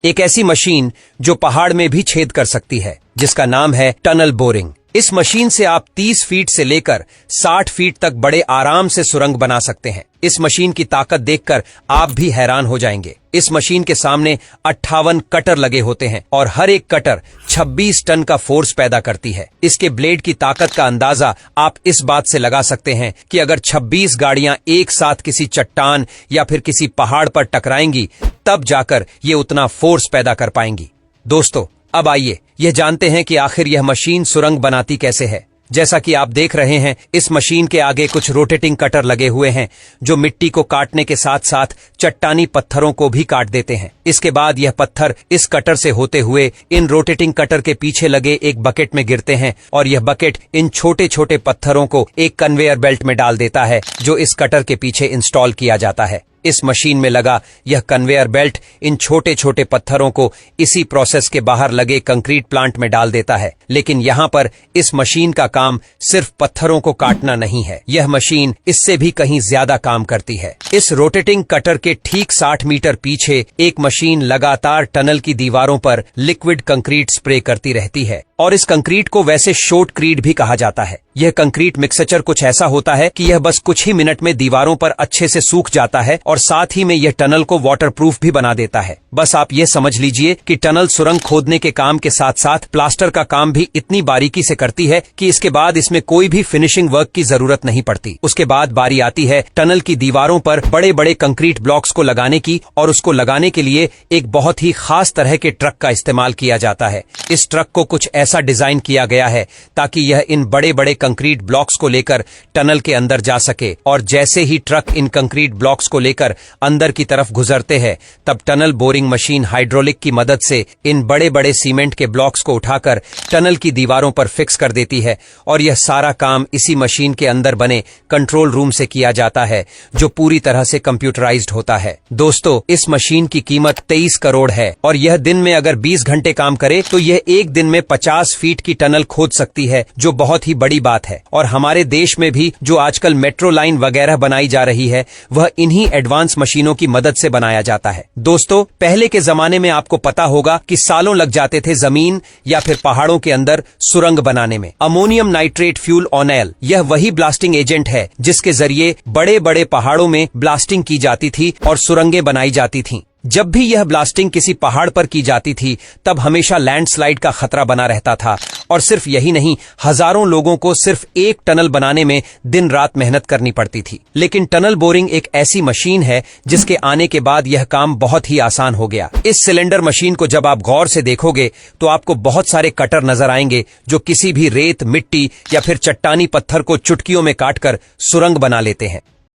एक ऐसी मशीन जो पहाड़ में भी छेद कर सकती है, जिसका नाम है टनल बोरिंग। इस मशीन से आप 30 फीट से लेकर 60 फीट तक बड़े आराम से सुरंग बना सकते हैं। इस मशीन की ताकत देखकर आप भी हैरान हो जाएंगे। इस मशीन के सामने 58 कटर लगे होते हैं और हर एक कटर 26 टन का फोर्स पैदा करती है। इसके ब्लेड की ताकत का अंदाजा आप इस बात से लगा सकते हैं कि अगर 26 गाड़ियां एक साथ किसी चट्टान या फिर किसी पहाड़ पर टकराएंगी, तब जाकर ये उतना फोर्स पैदा कर पाएंगी। दोस्तों, अब आइए यह जानते हैं कि आखिर यह मशीन सुरंग बनाती कैसे है। जैसा कि आप देख रहे हैं, इस मशीन के आगे कुछ रोटेटिंग कटर लगे हुए हैं जो मिट्टी को काटने के साथ साथ चट्टानी पत्थरों को भी काट देते हैं। इसके बाद यह पत्थर इस कटर से होते हुए इन रोटेटिंग कटर के पीछे लगे एक बकेट में गिरते हैं और यह बकेट इन छोटे छोटे पत्थरों को एक कन्वेयर बेल्ट में डाल देता है जो इस कटर के पीछे इंस्टॉल किया जाता है। इस मशीन में लगा यह कन्वेयर बेल्ट इन छोटे छोटे पत्थरों को इसी प्रोसेस के बाहर लगे कंक्रीट प्लांट में डाल देता है। लेकिन यहाँ पर इस मशीन का काम सिर्फ पत्थरों को काटना नहीं है, यह मशीन इससे भी कहीं ज्यादा काम करती है। इस रोटेटिंग कटर के ठीक 60 मीटर पीछे एक मशीन लगातार टनल की दीवारों पर लिक्विड कंक्रीट स्प्रे करती रहती है और इस कंक्रीट को वैसे शॉटक्रीट भी कहा जाता है। यह कंक्रीट मिक्सचर कुछ ऐसा होता है कि यह बस कुछ ही मिनट में दीवारों पर अच्छे से सूख जाता है और साथ ही में यह टनल को वाटरप्रूफ भी बना देता है। बस आप ये समझ लीजिए कि टनल सुरंग खोदने के काम के साथ साथ प्लास्टर का काम भी इतनी बारीकी से करती है कि इसके बाद इसमें कोई भी फिनिशिंग वर्क की जरूरत नहीं पड़ती। उसके बाद बारी आती है टनल की दीवारों पर बड़े बड़े कंक्रीट ब्लॉक्स को लगाने की, और उसको लगाने के लिए एक बहुत ही खास तरह के ट्रक का इस्तेमाल किया जाता है। इस ट्रक को कुछ ऐसा डिजाइन किया गया है ताकि यह इन बड़े बड़े कंक्रीट ब्लॉक्स को लेकर टनल के अंदर जा सके, और जैसे ही ट्रक इन कंक्रीट ब्लॉक्स को लेकर अंदर की तरफ गुजरते हैं, तब टनल बोरिंग मशीन हाइड्रोलिक की मदद से इन बड़े बड़े सीमेंट के ब्लॉक्स को उठाकर टनल की दीवारों पर फिक्स कर देती है। और यह सारा काम इसी मशीन के अंदर बने कंट्रोल रूम से किया जाता है, जो पूरी तरह से कंप्यूटराइज्ड होता है। दोस्तों, इस मशीन की कीमत 23 करोड़ है और यह दिन में अगर 20 घंटे काम करे तो यह एक दिन में 50 फीट की टनल खोद सकती है, जो बहुत ही बड़ी बात है। और हमारे देश में भी जो आजकल मेट्रो लाइन वगैरह बनाई जा रही है, वह इन्हीं एडवांस मशीनों की मदद से बनाया जाता है। दोस्तों, पहले के जमाने में आपको पता होगा कि सालों लग जाते थे जमीन या फिर पहाड़ों के अंदर सुरंग बनाने में। अमोनियम नाइट्रेट फ्यूल ऑनेल, यह वही ब्लास्टिंग एजेंट है जिसके जरिए बड़े बड़े पहाड़ों में ब्लास्टिंग की जाती थी और सुरंगें बनाई जाती थीं। जब भी यह ब्लास्टिंग किसी पहाड़ पर की जाती थी, तब हमेशा लैंडस्लाइड का खतरा बना रहता था। और सिर्फ यही नहीं, हजारों लोगों को सिर्फ एक टनल बनाने में दिन रात मेहनत करनी पड़ती थी। लेकिन टनल बोरिंग एक ऐसी मशीन है जिसके आने के बाद यह काम बहुत ही आसान हो गया। इस सिलेंडर मशीन को जब आप गौर से देखोगे तो आपको बहुत सारे कटर नजर आएंगे जो किसी भी रेत, मिट्टी या फिर चट्टानी पत्थर को चुटकियों में काटकर सुरंग बना लेते हैं।